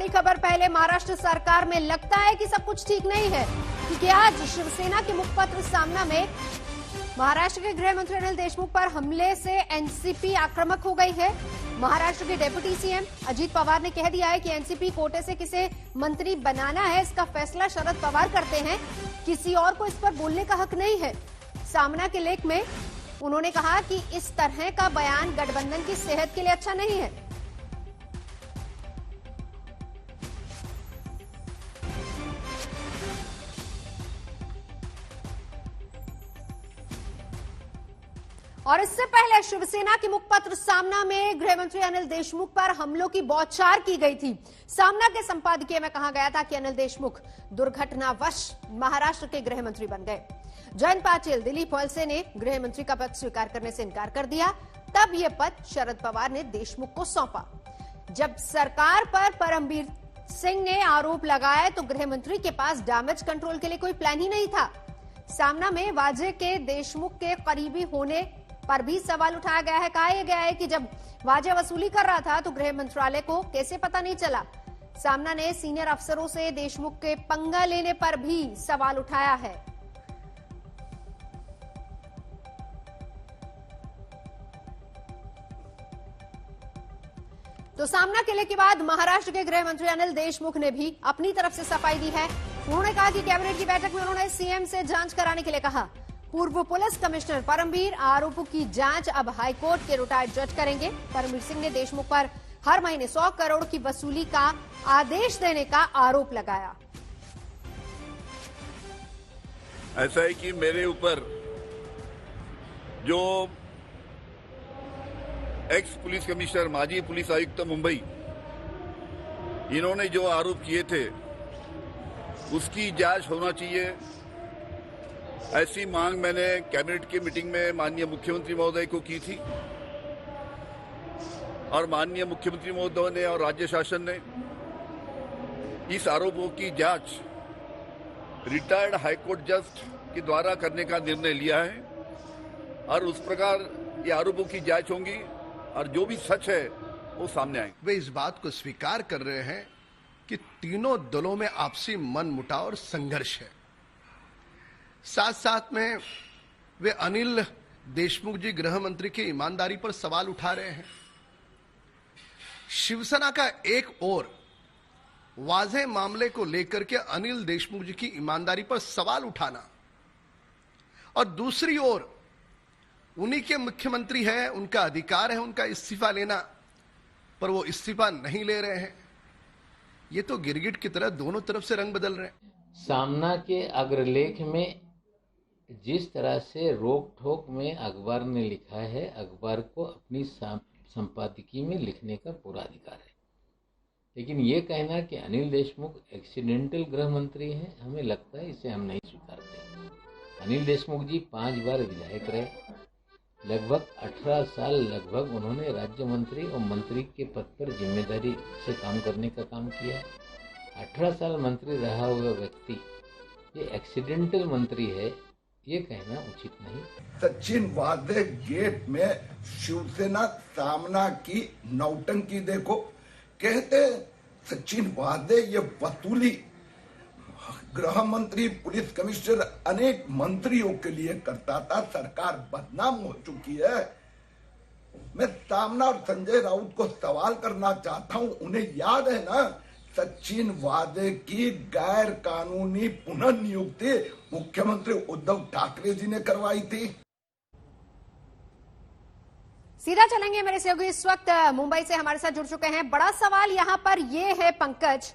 बड़ी खबर पहले महाराष्ट्र सरकार में लगता है कि सब कुछ ठीक नहीं है, क्योंकि आज शिवसेना के मुखपत्र सामना में महाराष्ट्र के गृह मंत्री अनिल देशमुख पर हमले से एनसीपी आक्रामक हो गई है। महाराष्ट्र के डिप्टी सीएम अजीत पवार ने कह दिया है कि एनसीपी कोटे से किसे मंत्री बनाना है, इसका फैसला शरद पवार करते हैं, किसी और को इस पर बोलने का हक नहीं है। सामना के लेख में उन्होंने कहा कि इस तरह का बयान गठबंधन की सेहत के लिए अच्छा नहीं है। और इससे पहले शिवसेना के मुखपत्र सामना में गृह मंत्री अनिल देशमुख पर हमलों की बौछार की गई थी। सामना के संपादकीय में कहा गया था कि अनिल देशमुख दुर्घटनावश महाराष्ट्र के गृह मंत्री बन गए। जयंत पाटिल, दिलीप वळसे ने गृह मंत्री का पद स्वीकार करने से इनकार कर दिया। तब यह पद शरद पवार ने देशमुख को सौंपा। जब सरकार पर परमबीर सिंह ने आरोप लगाए तो गृह मंत्री के पास डैमेज कंट्रोल के लिए कोई प्लान ही नहीं था। सामना में वाजे के देशमुख के करीबी होने पर भी सवाल उठाया गया है। कहा गया है कि जब वाजे वसूली कर रहा था तो गृह मंत्रालय को कैसे पता नहीं चला। सामना ने सीनियर अफसरों से देशमुख के पंगा लेने पर भी सवाल उठाया है। तो सामना किले के बाद महाराष्ट्र के गृह मंत्री अनिल देशमुख ने भी अपनी तरफ से सफाई दी है। उन्होंने कहा कि कैबिनेट की बैठक में उन्होंने सीएम से जांच कराने के लिए कहा। पूर्व पुलिस कमिश्नर परमबीर आरोपों की जांच अब हाईकोर्ट के रिटायर्ड जज करेंगे। परमबीर सिंह ने देशमुख पर हर महीने 100 करोड़ की वसूली का आदेश देने का आरोप लगाया। ऐसा है कि मेरे ऊपर जो एक्स पुलिस कमिश्नर, माजी पुलिस आयुक्त मुंबई, इन्होंने जो आरोप किए थे उसकी जांच होना चाहिए, ऐसी मांग मैंने कैबिनेट की मीटिंग में माननीय मुख्यमंत्री महोदय को की थी। और माननीय मुख्यमंत्री महोदय ने और राज्य शासन ने इस आरोपों की जांच रिटायर्ड हाईकोर्ट जज के द्वारा करने का निर्णय लिया है। और उस प्रकार ये आरोपों की जांच होंगी और जो भी सच है वो सामने आएगा। वे इस बात को स्वीकार कर रहे हैं कि तीनों दलों में आपसी मनमुटाव और संघर्ष है। साथ साथ में वे अनिल देशमुख जी गृह मंत्री की ईमानदारी पर सवाल उठा रहे हैं। शिवसेना का एक और वाजे मामले को लेकर के अनिल देशमुख जी की ईमानदारी पर सवाल उठाना, और दूसरी ओर उन्हीं के मुख्यमंत्री है, उनका अधिकार है उनका इस्तीफा लेना, पर वो इस्तीफा नहीं ले रहे हैं। ये तो गिरगिट की तरह दोनों तरफ से रंग बदल रहे हैं। सामना के अग्रलेख में जिस तरह से रोक ठोक में अखबार ने लिखा है, अखबार को अपनी संपादकीय में लिखने का पूरा अधिकार है। लेकिन ये कहना कि अनिल देशमुख एक्सीडेंटल गृह मंत्री हैं, हमें लगता है इसे हम नहीं स्वीकारते। अनिल देशमुख जी 5 बार विधायक रहे, लगभग 18 साल लगभग उन्होंने राज्य मंत्री और मंत्री के पद पर जिम्मेदारी से काम करने का काम किया। 18 साल मंत्री रहा हुआ व्यक्ति ये एक्सीडेंटल मंत्री है, ये कहना उचित नहीं। सचिन वाजे गेट में शिवसेना सामना की नौटंकी देखो। कहते सचिन वाजे ये वसूली गृह मंत्री, पुलिस कमिश्नर, अनेक मंत्रियों के लिए करता था। सरकार बदनाम हो चुकी है। मैं सामना और संजय राउत को सवाल करना चाहता हूं, उन्हें याद है ना सचिन वाजे की गैर कानूनी पुनर्नियुक्ति मुख्यमंत्री उद्धव ठाकरे जी ने करवाई थी। सीधा चलेंगे, मेरे सहयोगी इस वक्त मुंबई से हमारे साथ जुड़ चुके हैं। बड़ा सवाल यहां पर यह है पंकज,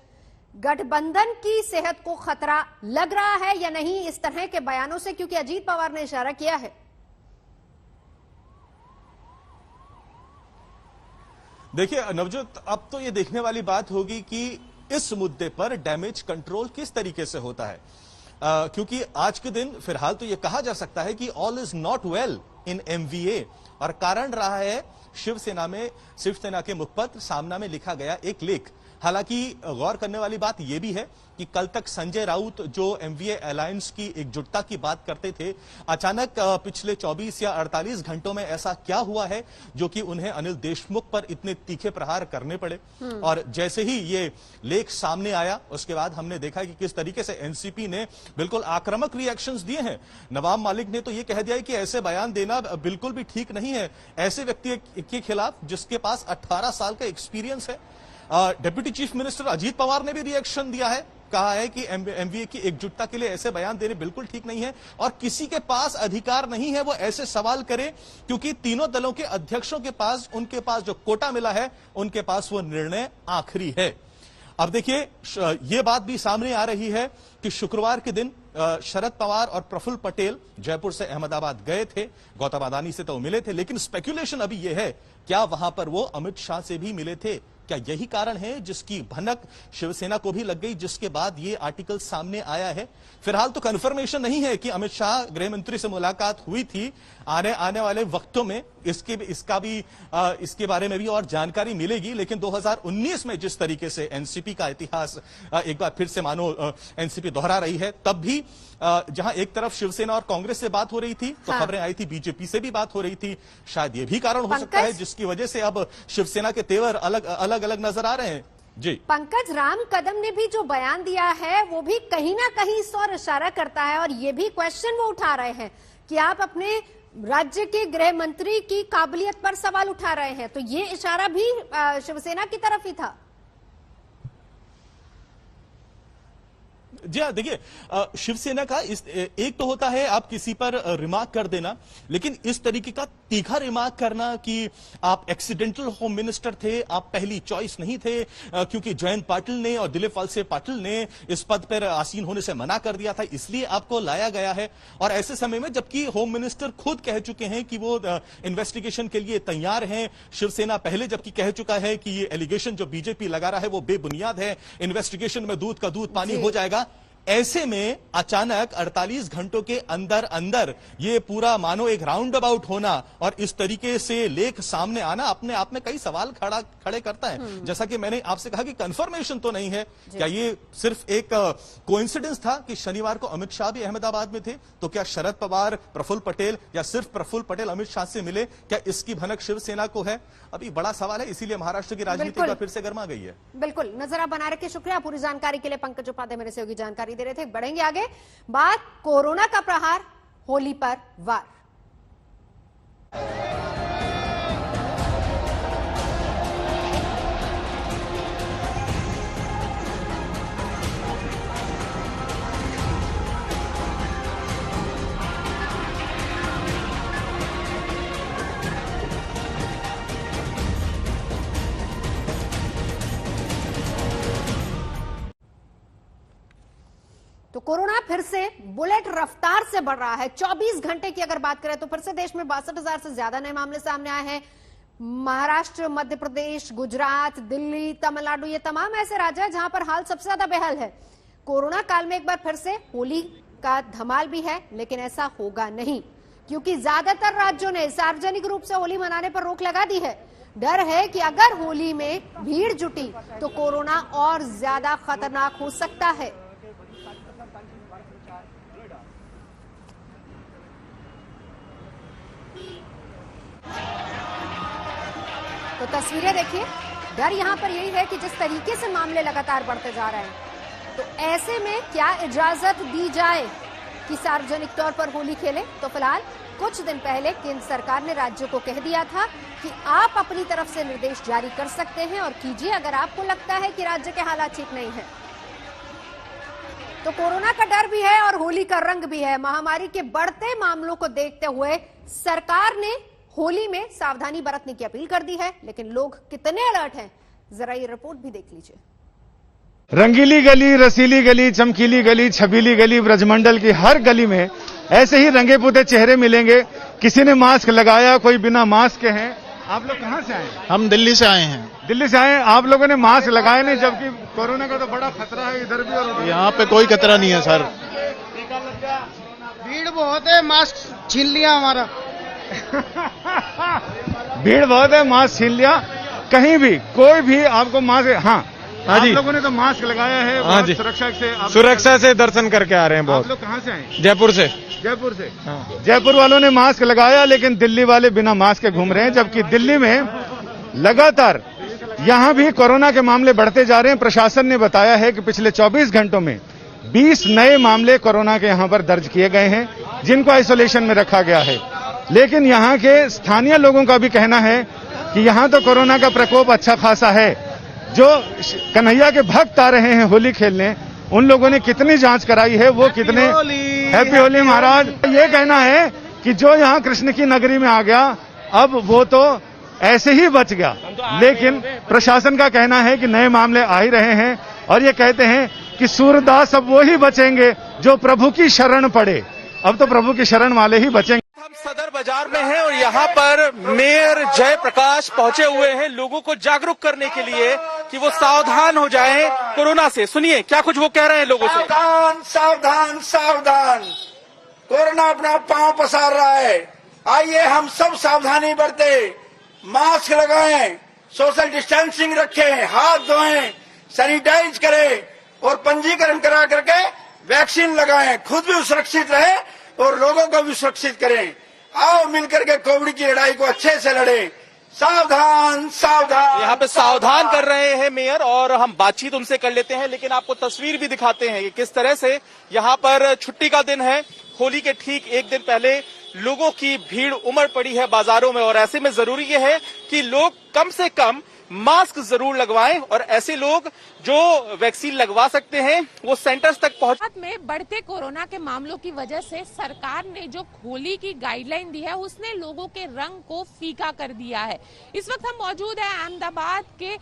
गठबंधन की सेहत को खतरा लग रहा है या नहीं इस तरह के बयानों से, क्योंकि अजीत पवार ने इशारा किया है। देखिए नवजोत, अब तो ये देखने वाली बात होगी कि इस मुद्दे पर डैमेज कंट्रोल किस तरीके से होता है, क्योंकि आज के दिन फिलहाल तो ये कहा जा सकता है कि all is not well in MVA, और कारण रहा है शिवसेना के मुखपत्र सामना में लिखा गया एक लेख, हालांकि गौर करने वाली बात यह भी है कि कल तक संजय राउत जो एमवीए अलायंस की एकजुटता की बात करते थे, अचानक पिछले 24 या 48 घंटों में ऐसा क्या हुआ है जो कि उन्हें अनिल देशमुख पर इतने तीखे प्रहार करने पड़े। और जैसे ही ये लेख सामने आया उसके बाद हमने देखा कि किस तरीके से एनसीपी ने बिल्कुल आक्रामक रिएक्शंस दिए हैं। नवाब मालिक ने तो ये कह दिया कि ऐसे बयान देना बिल्कुल भी ठीक नहीं है ऐसे व्यक्ति के खिलाफ जिसके पास 18 साल का एक्सपीरियंस है। Deputy chief minister Ajit Pawar ने भी रिएक्शन दिया है, कहा है कि एमवीए की एकजुटता के लिए ऐसे बयान देने बिल्कुल ठीक नहीं है और किसी के पास अधिकार नहीं है वो ऐसे सवाल करे, क्योंकि तीनों दलों के अध्यक्षों के पास उनके पास जो कोटा मिला है उनके पास वो निर्णय आखिरी है। अब देखिए ये बात भी सामने आ रही है कि शुक्रवार के दिन शरद पवार और प्रफुल्ल पटेल जयपुर से अहमदाबाद गए थे, गौतम अदानी से तो मिले थे, लेकिन स्पेकुलेशन अभी यह है क्या वहां पर वो अमित शाह से भी मिले थे? क्या यही कारण है जिसकी भनक शिवसेना को भी लग गई, जिसके बाद ये आर्टिकल सामने आया है? फिलहाल तो कंफर्मेशन नहीं है कि अमित शाह गृह मंत्री से मुलाकात हुई थी। आने वाले वक्तों में इसके बारे में भी और जानकारी मिलेगी, लेकिन 2019 में जिस तरीके से एनसीपी का इतिहास एक बार फिर से मानो एनसीपी दोहरा रही है, तब भी जहां एक तरफ शिवसेना और कांग्रेस से बात हो रही थी तो खबरें आई थी बीजेपी से भी बात हो रही थी। शायद ये भी कारण हो सकता है जिसकी वजह से अब शिवसेना के तेवर अलग अलग नजर आ रहे हैं। जी पंकज, राम कदम ने भी जो बयान दिया है वो भी कहीं ना कहीं इस ओर इशारा करता है और ये भी क्वेश्चन वो उठा रहे हैं कि आप अपने राज्य के गृह मंत्री की काबिलियत पर सवाल उठा रहे हैं, तो ये इशारा भी शिवसेना की तरफ ही था। जी हाँ, देखिए शिवसेना का एक तो होता है आप किसी पर रिमार्क कर देना, लेकिन इस तरीके का तीखा रिमार्क करना कि आप एक्सीडेंटल होम मिनिस्टर थे, आप पहली चॉइस नहीं थे क्योंकि जयंत पाटिल ने और दिलीप वलसे पाटिल ने इस पद पर आसीन होने से मना कर दिया था, इसलिए आपको लाया गया है। और ऐसे समय में जबकि होम मिनिस्टर खुद कह चुके हैं कि वो इन्वेस्टिगेशन के लिए तैयार हैं, शिवसेना पहले जबकि कह चुका है कि ये एलिगेशन जो बीजेपी लगा रहा है वो बेबुनियाद है, इन्वेस्टिगेशन में दूध का दूध पानी हो जाएगा। ऐसे में अचानक 48 घंटों के अंदर अंदर ये पूरा मानो एक राउंड अबाउट होना और इस तरीके से लेख सामने आना अपने आप में कई सवाल खड़े करता है। जैसा कि मैंने आपसे कहा कि कंफर्मेशन तो नहीं है, क्या ये सिर्फ एक कोइंसिडेंस था कि शनिवार को अमित शाह भी अहमदाबाद में थे, तो क्या शरद पवार प्रफुल्ल पटेल या सिर्फ प्रफुल्ल पटेल अमित शाह से मिले, क्या इसकी भनक शिवसेना को है? अभी बड़ा सवाल है, इसीलिए महाराष्ट्र की राजनीति फिर से गर्मा गई है। बिल्कुल, नजर आप बना रखे। शुक्रिया पूरी जानकारी के लिए पंकज उपाध्याय मेरे सहयोगी जानकारी दे रहे थे। बढ़ेंगे आगे, बात कोरोना का प्रहार, होली पर वार। तो कोरोना फिर से बुलेट रफ्तार से बढ़ रहा है। 24 घंटे की अगर बात करें तो फिर से देश में 62,000 से ज्यादा नए मामले सामने आए हैं। महाराष्ट्र, मध्य प्रदेश, गुजरात, दिल्ली, तमिलनाडु, ये तमाम ऐसे राज्य हैं जहां पर हाल सबसे ज्यादा बेहाल है। कोरोना काल में एक बार फिर से होली का धमाल भी है, लेकिन ऐसा होगा नहीं क्योंकि ज्यादातर राज्यों ने सार्वजनिक रूप से होली मनाने पर रोक लगा दी है। डर है कि अगर होली में भीड़ जुटी तो कोरोना और ज्यादा खतरनाक हो सकता है। तो तस्वीरें देखिए, डर यहां पर यही है कि जिस तरीके से मामले लगातार बढ़ते जा रहे हैं, तो ऐसे में क्या इजाजत दी जाए कि सार्वजनिक तौर पर होली खेले? तो फिलहाल कुछ दिन पहले केंद्र सरकार ने राज्यों को कह दिया था कि आप अपनी तरफ से निर्देश जारी कर सकते हैं और कीजिए अगर आपको लगता है कि राज्य के हालात ठीक नहीं है। तो कोरोना का डर भी है और होली का रंग भी है। महामारी के बढ़ते मामलों को देखते हुए सरकार ने होली में सावधानी बरतने की अपील कर दी है, लेकिन लोग कितने अलर्ट हैं जरा ये रिपोर्ट भी देख लीजिए। रंगीली गली, रसीली गली, चमकीली गली, छबीली गली, ब्रजमंडल की हर गली में ऐसे ही रंगे पुते चेहरे मिलेंगे। किसी ने मास्क लगाया, कोई बिना मास्क के हैं। आप लोग कहां से आए हैं? हम दिल्ली से आए हैं। दिल्ली से आए हैं। आप लोगों ने मास्क लगाए नहीं, जबकि कोरोना का तो बड़ा खतरा है इधर भी और यहाँ पे कोई खतरा नहीं है सर। भीड़ बहुत है, मास्क छीन लिया हमारा। भीड़ बहुत है, मास्क छीन लिया। कहीं भी कोई भी आपको मास्क, हाँ हाँ जी, आप लोगों ने तो मास्क लगाया है। हाँ जी, सुरक्षा से दर्शन करके आ रहे हैं। बहुत। आप लोग कहाँ से आए? जयपुर से। जयपुर से। हाँ। जयपुर वालों ने मास्क लगाया, लेकिन दिल्ली वाले बिना मास्क के घूम रहे हैं, जबकि दिल्ली में लगातार यहां भी कोरोना के मामले बढ़ते जा रहे हैं। प्रशासन ने बताया है कि पिछले 24 घंटों में 20 नए मामले कोरोना के यहां पर दर्ज किए गए हैं, जिनको आइसोलेशन में रखा गया है। लेकिन यहां के स्थानीय लोगों का भी कहना है कि यहां तो कोरोना का प्रकोप अच्छा खासा है। जो कन्हैया के भक्त आ रहे हैं होली खेलने, उन लोगों ने कितनी जांच कराई है, वो कितने हैप्पी होली महाराज। ये कहना है कि जो यहां कृष्ण की नगरी में आ गया, अब वो तो ऐसे ही बच गया। लेकिन प्रशासन का कहना है कि नए मामले आ ही रहे हैं, और ये कहते हैं कि सूरदास अब वो ही बचेंगे जो प्रभु की शरण पड़े। अब तो प्रभु की शरण वाले ही बचेंगे। हम सदर बाजार में हैं और यहाँ पर मेयर जयप्रकाश पहुंचे हुए हैं लोगों को जागरूक करने के लिए कि वो सावधान हो जाएं कोरोना से। सुनिए क्या कुछ वो कह रहे हैं लोगों से। सावधान सावधान सावधान, कोरोना अपना पांव पसार रहा है। आइए हम सब सावधानी बरते, मास्क लगाएं, सोशल डिस्टेंसिंग रखें, हाथ धोएं, सैनिटाइज करें और पंजीकरण करा करके वैक्सीन लगाएं। खुद भी सुरक्षित रहे और लोगों को भी सुरक्षित करें। आओ मिलकर के कोविड की लड़ाई को अच्छे से लड़ें। सावधान सावधान। यहाँ पे सावधान कर रहे हैं मेयर, और हम बातचीत उनसे कर लेते हैं, लेकिन आपको तस्वीर भी दिखाते हैं कि किस तरह से यहाँ पर छुट्टी का दिन है। होली के ठीक एक दिन पहले लोगों की भीड़ उमड़ पड़ी है बाजारों में, और ऐसे में जरूरी ये है कि लोग कम से कम मास्क जरूर लगवाएं, और ऐसे लोग जो वैक्सीन लगवा सकते हैं वो सेंटर्स तक पहुंच। में बढ़ते कोरोना के मामलों की वजह से सरकार ने जो होली की गाइडलाइन दी है, उसने लोगों के रंग को फीका कर दिया है। इस वक्त हम मौजूद हैं अहमदाबाद के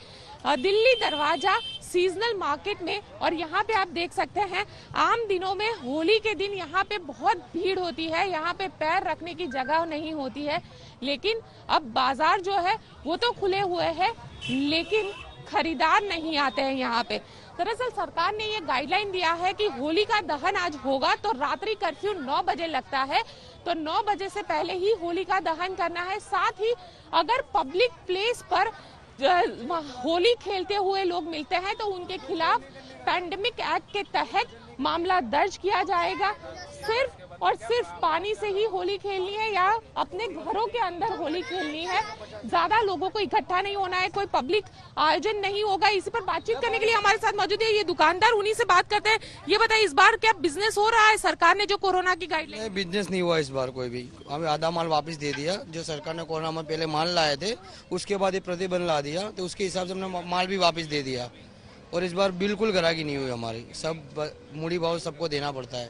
दिल्ली दरवाजा सीजनल मार्केट में, और यहाँ पे आप देख सकते हैं आम दिनों में होली के दिन यहाँ पे बहुत भीड़ होती है, यहाँ पे पैर रखने की जगह नहीं होती है। लेकिन अब बाजार जो है वो तो खुले हुए हैं, लेकिन खरीदार नहीं आते हैं यहाँ पे। दरअसल सरकार ने ये गाइडलाइन दिया है कि होली का दहन आज होगा तो रात्रि कर्फ्यू 9 बजे लगता है, तो 9 बजे से पहले ही होली का दहन करना है। साथ ही अगर पब्लिक प्लेस पर होली खेलते हुए लोग मिलते हैं तो उनके खिलाफ पैंडेमिक एक्ट के तहत मामला दर्ज किया जाएगा। सिर्फ और सिर्फ पानी से ही होली खेलनी है या अपने घरों के अंदर होली खेलनी है। ज्यादा लोगों को इकट्ठा नहीं होना है, कोई पब्लिक आयोजन नहीं होगा। इसी पर बातचीत करने के लिए हमारे साथ मौजूद है ये दुकानदार, उन्हीं से बात करते हैं। ये बताइए, इस बार क्या बिजनेस हो रहा है? सरकार ने जो कोरोना की गाइडलाइन। बिजनेस नहीं हुआ इस बार कोई भी। हमें आधा माल वापस दे दिया। जो सरकार ने कोरोना में पहले माल लाए थे, उसके बाद ये प्रतिबंध ला दिया, तो उसके हिसाब से हमने माल भी वापस दे दिया। और इस बार बिल्कुल ग्राहकी नहीं हुई हमारी। सब मूड़ी भाव सबको देना पड़ता है,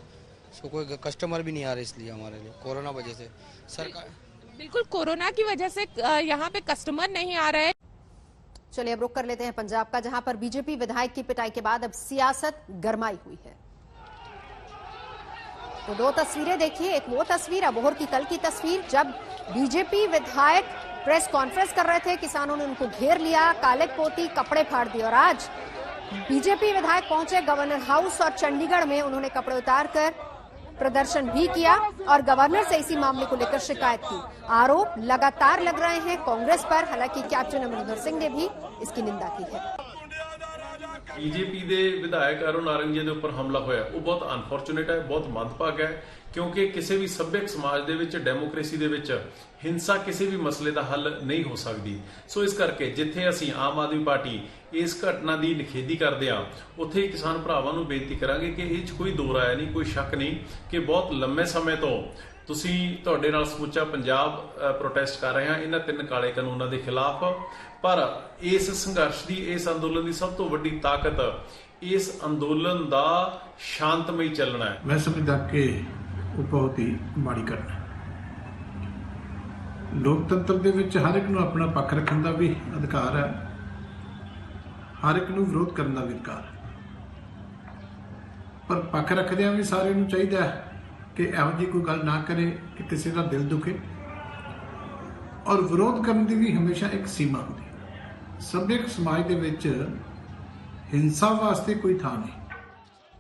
तो कोई कस्टमर भी नहीं आ रहे इसलिए हमारे लिए कोरोना वजह से। सरकार बिल्कुल कोरोना की वजह से यहाँ पे कस्टमर नहीं आ रहे। चलिए अब रुक कर लेते हैं पंजाब का, जहां पर बीजेपी विधायक की पिटाई के बाद अब सियासत गरमाई हुई है। तो 2 तस्वीरें देखिए, एक वो तस्वीर अबोहर की कल की तस्वीर जब बीजेपी विधायक प्रेस कॉन्फ्रेंस कर रहे थे, किसानों ने उनको घेर लिया, काले पोती कपड़े फाड़ दिए। और आज बीजेपी विधायक पहुंचे गवर्नर हाउस और चंडीगढ़ में उन्होंने कपड़े उतारकर प्रदर्शन भी किया और गवर्नर से इसी मामले को लेकर शिकायत की। आरोप लगातार लग रहे हैं कांग्रेस पर, हालांकि कैप्टन अमरिंदर सिंह ने भी इसकी निंदा की है। बीजेपी ਦੇ ਵਿਧਾਇਕ ਅਰੁਣ ਨਾਰੰਗੀਆ ਦੇ ਉੱਪਰ ਹਮਲਾ ਹੋਇਆ ਉਹ ਬਹੁਤ ਅਨਫੋਰਚੂਨੇਟ ਹੈ, ਬਹੁਤ ਮੰਦਭਾਗਾ ਹੈ, ਕਿਉਂਕਿ ਕਿਸੇ ਵੀ ਸੱਭਿਅਕ ਸਮਾਜ ਦੇ ਵਿੱਚ ਡੈਮੋਕ੍ਰੇਸੀ ਦੇ ਵਿੱਚ ਹਿੰਸਾ ਕਿਸੇ ਵੀ ਮਸਲੇ ਦਾ ਹੱਲ ਨਹੀਂ ਹੋ ਸਕਦੀ। ਸੋ ਇਸ ਕਰਕੇ ਜਿੱਥੇ ਅਸੀਂ ਆਮ ਆਦਮੀ ਪਾਰਟੀ ਇਸ ਘਟਨਾ ਦੀ ਨਿਖੇਧੀ ਕਰਦੇ ਆ, ਉੱਥੇ ਹੀ ਕਿਸਾਨ ਭਰਾਵਾਂ ਨੂੰ ਬੇਨਤੀ ਕਰਾਂਗੇ ਕਿ ਇਹ 'ਚ ਕੋਈ ਦੋ ਰਾਏ ਨਹੀਂ, ਕੋਈ ਸ਼ੱਕ ਨਹੀਂ ਕਿ ਬਹੁਤ ਲੰਮੇ ਸਮੇਂ ਤੋਂ ਤੁਸੀਂ ਤੁਹਾਡੇ ਨਾਲ ਸਮੁੱਚਾ ਪੰਜਾਬ ਪ੍ਰੋਟੈਸਟ ਕਰ ਰਹੇ ਹਾਂ ਇਹਨਾਂ 3 ਕਾਲੇ ਕਾਨੂੰਨਾਂ ਦੇ ਖਿਲਾਫ। ਪਰ ਇਸ ਸੰਘਰਸ਼ ਦੀ, ਇਸ ਅੰਦੋਲਨ ਦੀ ਸਭ ਤੋਂ ਵੱਡੀ ਤਾਕਤ ਇਸ ਅੰਦੋਲਨ ਦਾ ਸ਼ਾਂਤਮਈ ਚੱਲਣਾ ਹੈ। ਮੈਂ ਸਮਝਦਾ ਕਿ ਉਹ ਬਹੁਤ ਹੀ ਮਾੜੀ ਘਟਨਾ। ਲੋਕਤੰਤਰ ਦੇ ਵਿੱਚ ਹਰ ਇੱਕ ਨੂੰ ਆਪਣਾ ਪੱਖ ਰੱਖਣ ਦਾ ਵੀ ਅਧਿਕਾਰ ਹੈ, ਹਰ ਇੱਕ ਨੂੰ ਵਿਰੋਧ ਕਰਨ ਦਾ ਵੀ ਅਧਿਕਾਰ ਹੈ। ਪਰ ਪੱਖ ਰੱਖਦਿਆਂ ਵੀ ਸਾਰਿਆਂ ਨੂੰ ਚਾਹੀਦਾ ਹੈ ਕਿ ਇਹੋ ਜਿਹੀ ਕੋਈ ਗੱਲ ਨਾ ਕਰੇ ਕਿ ਕਿਸੇ ਦਾ ਦਿਲ ਦੁਖੇ। ਔਰ ਵਿਰੋਧ ਕਰਨ ਦੀ ਵੀ ਹਮੇਸ਼ਾ ਇੱਕ ਸੀਮਾ ਹੁੰਦੀ ਹੈ। ਸੱਭਿਅਕ ਸਮਾਜ ਦੇ ਵਿੱਚ ਹਿੰਸਾ ਵਾਸਤੇ ਕੋਈ ਥਾਂ ਨਹੀਂ।